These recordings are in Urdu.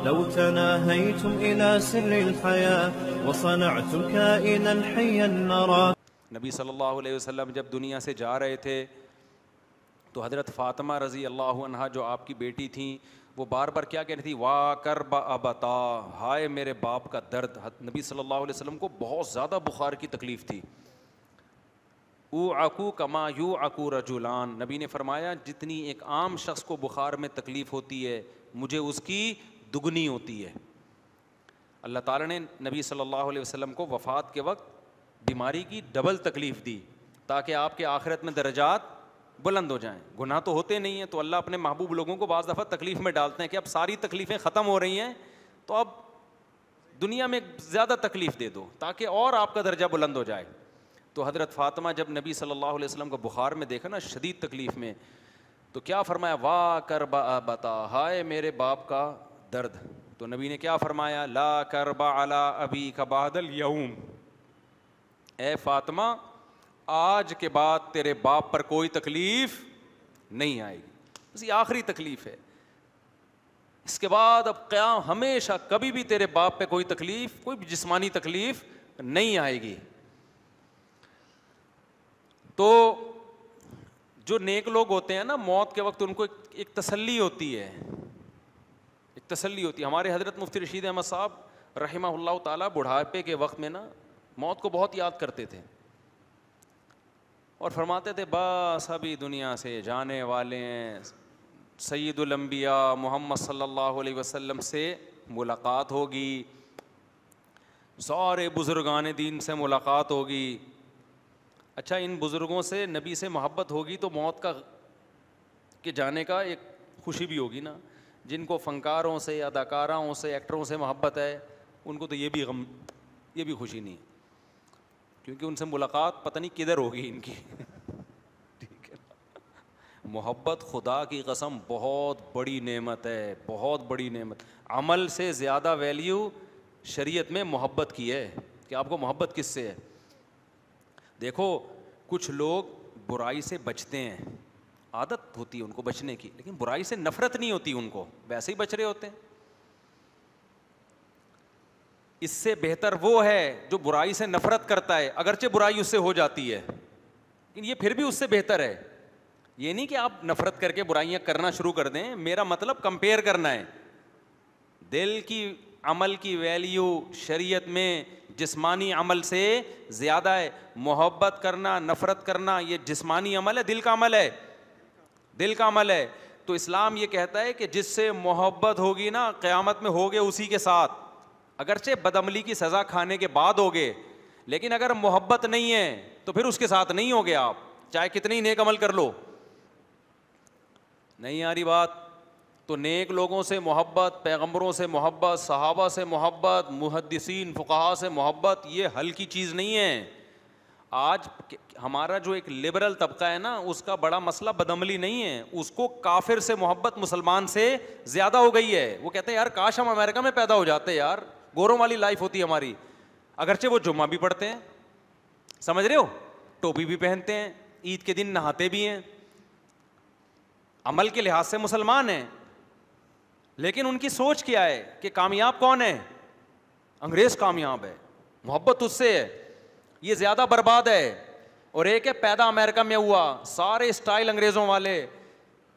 لو تناهيتم إلى سر الحياة وصنعتم كائنا حيا نرى. نبی صلی اللہ علیہ وسلم جب دنیا سے جا رہے تھے تو حضرت فاطمہ رضی اللہ عنہا جو آپ کی بیٹی تھیں وہ بار بار کیا کہہ رہی تھی؟ وا کرب ابتا، ہائے میرے باپ کا درد. نبی صلی اللہ علیہ وسلم کو بہت زیادہ بخار کی تکلیف تھی. اوعکو کما یوعکو رجلان، نبی نے فرمایا جتنی ایک عام شخص کو بخار میں تکلیف ہوتی ہے مجھے اس کی دگنی ہوتی ہے. اللہ تعالیٰ نے نبی صلی اللہ علیہ وسلم کو وفات کے وقت بیماری کی ڈبل تکلیف دی تاکہ آپ کے آخرت میں درجات بلند ہو جائیں. گناہ تو ہوتے نہیں ہیں تو اللہ اپنے محبوب لوگوں کو بعض دفعہ تکلیف میں ڈالتے ہیں کہ اب ساری تکلیفیں ختم ہو رہی ہیں تو اب دنیا میں زیادہ تکلیف دے دو تاکہ اور آپ کا درجہ بلند ہو جائے. تو حضرت فاطمہ جب نبی صلی اللہ علیہ وسلم کو بخار میں دیکھا نا شدید تکلیف میں تو کیا فرمایا؟ وا کرب ابتا، ہائے میرے باپ کا درد. تو نبی نے کیا فرمایا؟ لا کرب علی ابیک بعد الیوم، اے فاطمہ آج کے بعد تیرے باپ پر کوئی تکلیف نہیں آئے گی. بس یہ آخری تکلیف ہے، اس کے بعد اب قیام ہمیشہ کبھی بھی تیرے باپ پہ کوئی تکلیف، کوئی جسمانی تکلیف نہیں آئے گی. تو جو نیک لوگ ہوتے ہیں نا موت کے وقت ان کو ایک تسلی ہوتی ہے، ایک تسلی ہوتی ہے. ہمارے حضرت مفتی رشید احمد صاحب رحمہ اللہ تعالیٰ بڑھاپے کے وقت میں نا موت کو بہت یاد کرتے تھے اور فرماتے تھے بس ابھی دنیا سے جانے والے ہیں، سید الانبیاء محمد صلی اللہ علیہ وسلم سے ملاقات ہوگی، سارے بزرگان دین سے ملاقات ہوگی. اچھا ان بزرگوں سے نبی سے محبت ہوگی تو موت کا کے جانے کا ایک خوشی بھی ہوگی نا. جن کو فنکاروں سے اداکاراؤں سے ایکٹروں سے محبت ہے ان کو تو یہ بھی غم، یہ بھی خوشی نہیں کیونکہ ان سے ملاقات پتہ نہیں کدھر ہوگی ان کی. ٹھیک ہے، محبت خدا کی قسم بہت بڑی نعمت ہے، بہت بڑی نعمت. عمل سے زیادہ ویلیو شریعت میں محبت کی ہے کہ آپ کو محبت کس سے ہے. دیکھو کچھ لوگ برائی سے بچتے ہیں، عادت ہوتی ہے ان کو بچنے کی، لیکن برائی سے نفرت نہیں ہوتی ان کو، ویسے ہی بچ رہے ہوتے ہیں. اس سے بہتر وہ ہے جو برائی سے نفرت کرتا ہے اگرچہ برائی اس سے ہو جاتی ہے لیکن یہ پھر بھی اس سے بہتر ہے. یہ نہیں کہ آپ نفرت کر کے برائیاں کرنا شروع کر دیں، میرا مطلب کمپیئر کرنا ہے. دل کی عمل کی ویلیو شریعت میں جسمانی عمل سے زیادہ ہے. محبت کرنا نفرت کرنا یہ جسمانی عمل ہے، دل کا عمل ہے، دل کا عمل ہے. تو اسلام یہ کہتا ہے کہ جس سے محبت ہوگی نا قیامت میں ہوگے اسی کے ساتھ، اگرچہ بدعملی کی سزا کھانے کے بعد ہوگے، لیکن اگر محبت نہیں ہے تو پھر اس کے ساتھ نہیں ہوگے آپ، چاہے کتنی نیک عمل کر لو. نہیں آ رہی بات؟ تو نیک لوگوں سے محبت، پیغمبروں سے محبت، صحابہ سے محبت، محدثین فقہاء سے محبت یہ حل کی چیز نہیں ہے. آج ہمارا جو ایک لبرل طبقہ ہے نا اس کا بڑا مسئلہ بدعملی نہیں ہے، اس کو کافر سے محبت مسلمان سے زیادہ ہو گئی ہے. وہ کہتے ہیں یار کاش ہم امریکہ میں پیدا ہو جاتے، یار گوروں والی لائف ہوتی ہماری. اگرچہ وہ جمعہ بھی پڑھتے ہیں، سمجھ رہے ہو، ٹوپی بھی پہنتے ہیں، عید کے دن نہاتے بھی ہیں، عمل کے لحاظ سے مسلمان ہیں، لیکن ان کی سوچ کیا ہے کہ کامیاب کون ہے؟ انگریز کامیاب ہے، محبت اس سے ہے، یہ زیادہ برباد ہے. اور ایک ہے پیدا امریکہ میں ہوا، سارے اسٹائل انگریزوں والے.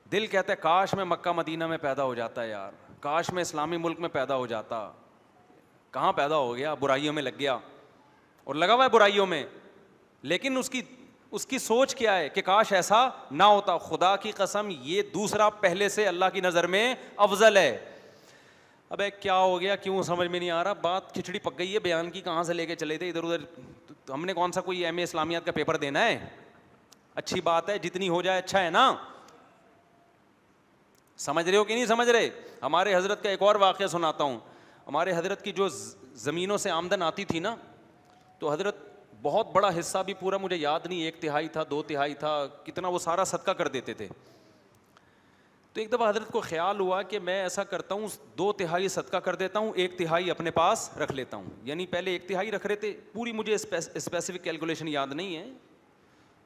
دل کہتا ہے کاش میں مکہ مدینہ میں پیدا ہو جاتا یار، کاش میں اسلامی ملک میں پیدا ہو جاتا. کہاں پیدا ہو گیا؟ برائیوں میں لگ گیا اور لگا ہوا ہے برائیوں میں. لیکن اس کی سوچ کیا ہے کہ کاش ایسا نہ ہوتا. خدا کی قسم یہ دوسرا پہلے سے اللہ کی نظر میں افضل ہے. ابے کیا ہو گیا، کیوں سمجھ میں نہیں آ رہا؟ بات کھچڑی پک گئی ہے بیان کی، کہاں سے لے کے چلے تھے ادھر ادھر. ہم نے کون سا کوئی ایم اے اسلامیات کا پیپر دینا ہے؟ اچھی بات ہے جتنی ہو جائے اچھا ہے نا. سمجھ رہے ہو کہ نہیں سمجھ رہے؟ ہمارے حضرت کا ایک اور واقعہ سناتا ہوں. ہمارے حضرت کی جو زمینوں سے آمدن آتی تھی نا تو حضرت بہت بڑا حصہ بھی پورا مجھے یاد نہیں، 1/3 تھا 2/3 تھا کتنا، وہ سارا صدقہ کر دیتے تھے. تو ایک دفعہ حضرت کو خیال ہوا کہ میں ایسا کرتا ہوں 2/3 صدقہ کر دیتا ہوں، 1/3 اپنے پاس رکھ لیتا ہوں. یعنی پہلے 1/3 رکھ رہے تھے، پوری مجھے اسپیسیفک کیلکولیشن یاد نہیں ہے.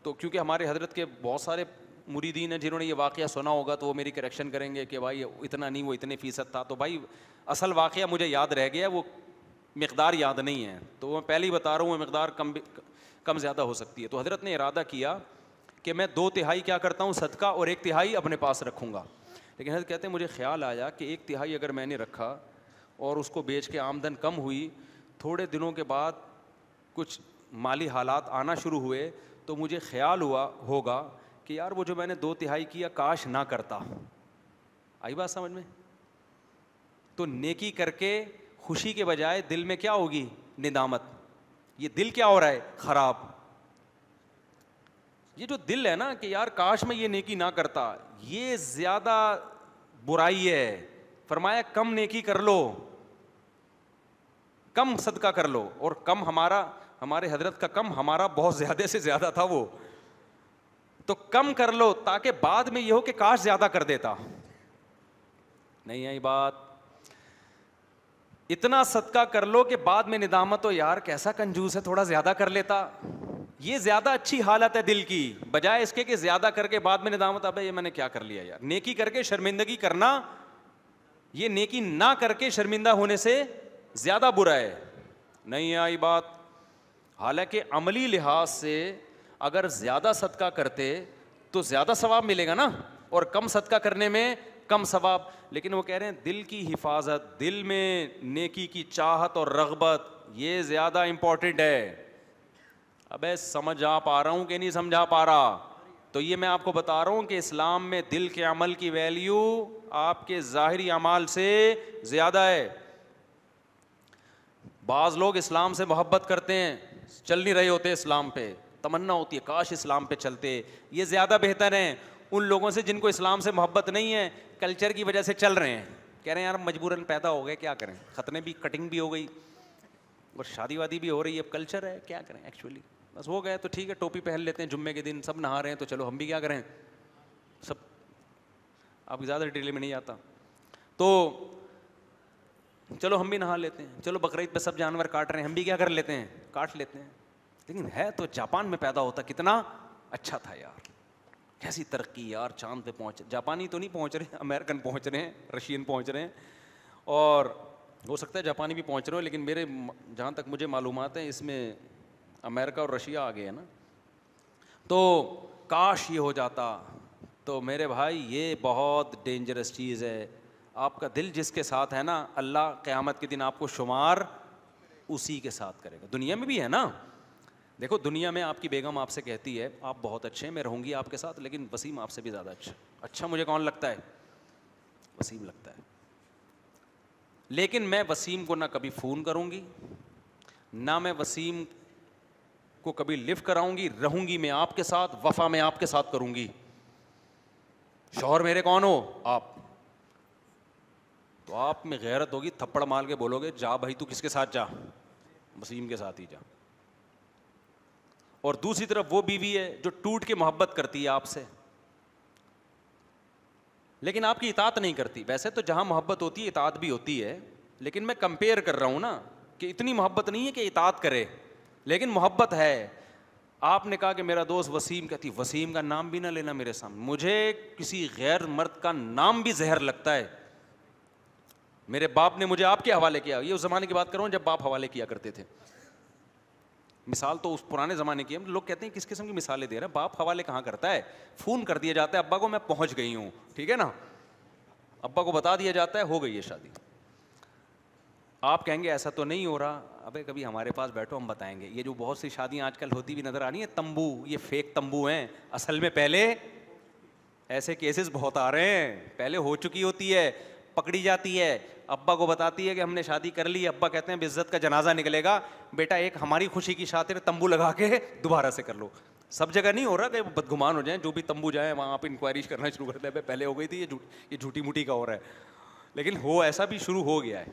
تو کیونکہ ہمارے حضرت کے بہت سارے مریدین ہیں جنہوں نے یہ واقعہ سنا ہوگا تو وہ میری کریکشن کریں گے کہ بھائی اتنا نہیں، وہ اتنے فیصد تھا. تو بھائی اصل واقعہ مجھے یاد رہ گیا, وہ مقدار یاد نہیں ہے, تو میں پہلے ہی بتا رہا ہوں وہ مقدار کم زیادہ ہو سکتی ہے. تو حضرت نے ارادہ کیا کہ میں 2/3 کیا کرتا ہوں صدقہ اور 1/3 اپنے پاس رکھوں گا. لیکن حضرت کہتے ہیں مجھے خیال آیا کہ 1/3 اگر میں نے رکھا اور اس کو بیچ کے آمدن کم ہوئی, تھوڑے دنوں کے بعد کچھ مالی حالات آنا شروع ہوئے, تو مجھے خیال ہوا ہوگا کہ یار وہ جو میں نے 2/3 کیا کاش نہ کرتا. آئی بات سمجھ میں؟ تو نیکی کر کے خوشی کے بجائے دل میں کیا ہوگی؟ ندامت. یہ دل کیا ہو رہا ہے؟ خراب. یہ جو دل ہے نا کہ یار کاش میں یہ نیکی نہ کرتا, یہ زیادہ برائی ہے. فرمایا کم نیکی کر لو, کم صدقہ کر لو. اور کم ہمارے حضرت کا کم ہمارا بہت زیادہ سے زیادہ تھا, وہ تو کم کر لو تاکہ بعد میں یہ ہو کہ کاش زیادہ کر دیتا. نہیں آئی بات؟ اتنا صدقہ کر لو کہ بعد میں ندامت ہو, یار کیسا کنجوس ہے, تھوڑا زیادہ کر لیتا. یہ زیادہ اچھی حالت ہے دل کی, بجائے اس کے کہ زیادہ کر کے بعد میں ندامت, ابے یہ میں نے کیا کر لیا یار. نیکی کر کے شرمندگی کرنا, یہ نیکی نہ کر کے شرمندہ ہونے سے زیادہ برا ہے. نہیں آئی بات؟ حالانکہ عملی لحاظ سے اگر زیادہ صدقہ کرتے تو زیادہ ثواب ملے گا نا, اور کم صدقہ کرنے میں کم ثواب. لیکن وہ کہہ رہے ہیں دل کی حفاظت, دل میں نیکی کی چاہت اور رغبت, یہ زیادہ امپورٹنٹ ہے. ابے سمجھا پا رہا ہوں کہ نہیں سمجھا پا رہا؟ تو یہ میں آپ کو بتا رہا ہوں کہ اسلام میں دل کے عمل کی ویلیو آپ کے ظاہری اعمال سے زیادہ ہے. بعض لوگ اسلام سے محبت کرتے ہیں, چل نہیں رہے ہوتے اسلام پہ, تمنا ہوتی ہے کاش اسلام پہ چلتے. یہ زیادہ بہتر ہیں ان لوگوں سے جن کو اسلام سے محبت نہیں ہے, کلچر کی وجہ سے چل رہے ہیں, کہہ رہے ہیں یار مجبوراً پیدا ہو گئے, کیا کریں, ختنے بھی, کٹنگ بھی ہو گئی اور شادی وادی بھی ہو رہی ہے, اب کلچر ہے, کیا کریں ایکچولی, بس ہو گئے تو ٹھیک ہے, ٹوپی پہن لیتے ہیں جمعے کے دن, سب نہا رہے ہیں تو چلو ہم بھی کیا کریں, سب. اب زیادہ ڈیٹیل میں نہیں آتا, تو چلو ہم بھی نہا لیتے ہیں, چلو بقرعید پہ سب جانور کاٹ رہے ہیں, ہم بھی کیا کر لیتے ہیں, کاٹ لیتے ہیں. لیکن ہے تو جاپان میں پیدا ہوتا کتنا اچھا تھا یار, کیسی ترقی یار, چاند پہ پہنچ, جاپانی تو نہیں پہنچ رہے, امریکن پہنچ رہے ہیں, رشین پہنچ رہے ہیں, اور ہو سکتا ہے جاپانی بھی پہنچ رہے ہو, لیکن میرے جہاں تک مجھے معلومات ہیں اس میں امریکہ اور رشیا آگے ہے نا. تو کاش یہ ہو جاتا. تو میرے بھائی یہ بہت ڈینجرس چیز ہے. آپ کا دل جس کے ساتھ ہے نا, اللہ قیامت کے دن آپ کو شمار اسی کے ساتھ کرے گا. دنیا میں بھی ہے نا, دیکھو دنیا میں آپ کی بیگم آپ سے کہتی ہے آپ بہت اچھے ہیں, میں رہوں گی آپ کے ساتھ, لیکن وسیم آپ سے بھی زیادہ اچھا مجھے کون لگتا ہے؟ وسیم لگتا ہے. لیکن میں وسیم کو نہ کبھی فون کروں گی, نہ میں وسیم کو کبھی لفٹ کراؤں گی, رہوں گی میں آپ کے ساتھ, وفا میں آپ کے ساتھ کروں گی. شوہر میرے کون ہو؟ آپ. تو آپ میں غیرت ہوگی, تھپڑ مار کے بولو گے جا بھائی تو کس کے ساتھ جا, وسیم کے ساتھ ہی جا. اور دوسری طرف وہ بیوی ہے جو ٹوٹ کے محبت کرتی ہے آپ سے, لیکن آپ کی اطاعت نہیں کرتی. ویسے تو جہاں محبت ہوتی ہے اطاعت بھی ہوتی ہے, لیکن میں کمپیئر کر رہا ہوں نا کہ اتنی محبت نہیں ہے کہ اطاعت کرے, لیکن محبت ہے. آپ نے کہا کہ میرا دوست وسیم, کہتی وسیم کا نام بھی نہ لینا میرے سامنے, مجھے کسی غیر مرد کا نام بھی زہر لگتا ہے. میرے باپ نے مجھے آپ کے حوالے کیا, یہ اس زمانے کی بات کر رہا ہوں جب باپ حوالے کیا کرتے تھے. مثال تو اس پرانے زمانے کی ہے, لوگ کہتے ہیں کس قسم کی مثالیں دے رہے ہیں, باپ حوالے کہاں کرتا ہے, فون کر دیا جاتا ہے ابا کو میں پہنچ گئی ہوں, ٹھیک ہے نا, ابا کو بتا دیا جاتا ہے ہو گئی ہے شادی. آپ کہیں گے ایسا تو نہیں ہو رہا, ابے کبھی ہمارے پاس بیٹھو ہم بتائیں گے. یہ جو بہت سی شادیاں آج کل ہوتی بھی نظر آنی ہے تمبو, یہ فیک تمبو ہیں, اصل میں پہلے ایسے کیسز بہت آ رہے ہیں, پہلے ہو چکی ہوتی ہے, پکڑی جاتی ہے, ابا کو بتاتی ہے کہ ہم نے شادی کر لی, ابا کہتے ہیں عزت کا جنازہ نکلے گا, بیٹا ایک ہماری خوشی کی خاطر تمبو لگا کے دوبارہ سے کر لو. سب جگہ نہیں ہو رہا کہ بدگمان ہو جائیں, جو بھی تمبو جائیں وہاں آپ انکوائری کرنا شروع کرتے ہیں, پہلے ہو گئی تھی یہ جھوٹی موٹی کا ہو رہا ہے, لیکن ہو ایسا بھی شروع ہو گیا ہے.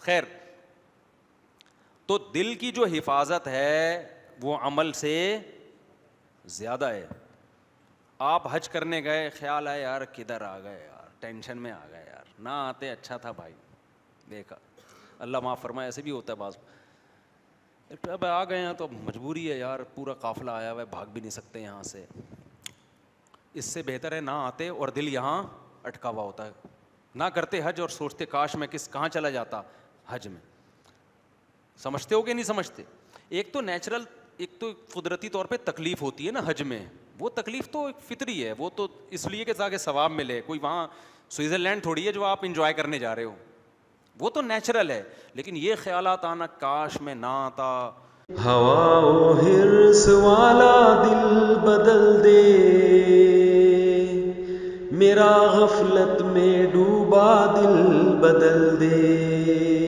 خیر, تو دل کی جو حفاظت ہے وہ عمل سے زیادہ ہے. آپ حج کرنے گئے, خیال آئے یار کدھر آ گئے یار, ٹینشن میں آ گئے یار, نہ آتے اچھا تھا بھائی, دیکھا اللہ معاف فرمائے, ایسے بھی ہوتا ہے بعض. اب آ گئے ہیں تو مجبوری ہے یار, پورا قافلہ آیا ہوا ہے, بھاگ بھی نہیں سکتے یہاں سے, اس سے بہتر ہے نہ آتے اور دل یہاں اٹکا ہوا ہوتا ہے، نہ کرتے حج اور سوچتے کاش میں کہاں چلا جاتا حج میں. سمجھتے ہو کہ نہیں سمجھتے؟ ایک تو نیچرل، ایک تو قدرتی طور پہ تکلیف ہوتی ہے نا حج میں، وہ تکلیف تو فطری ہے، وہ تو اس لیے کہ تاکہ ثواب ملے. کوئی وہاں سوئٹزرلینڈ تھوڑی ہے جو آپ انجوائے کرنے جا رہے ہو، وہ تو نیچرل ہے. لیکن یہ خیالات آنا کاش میں نہ آتا. ہوا و حرص والا دل بدل دے، میرا غفلت میں ڈوبا دل بدل دے.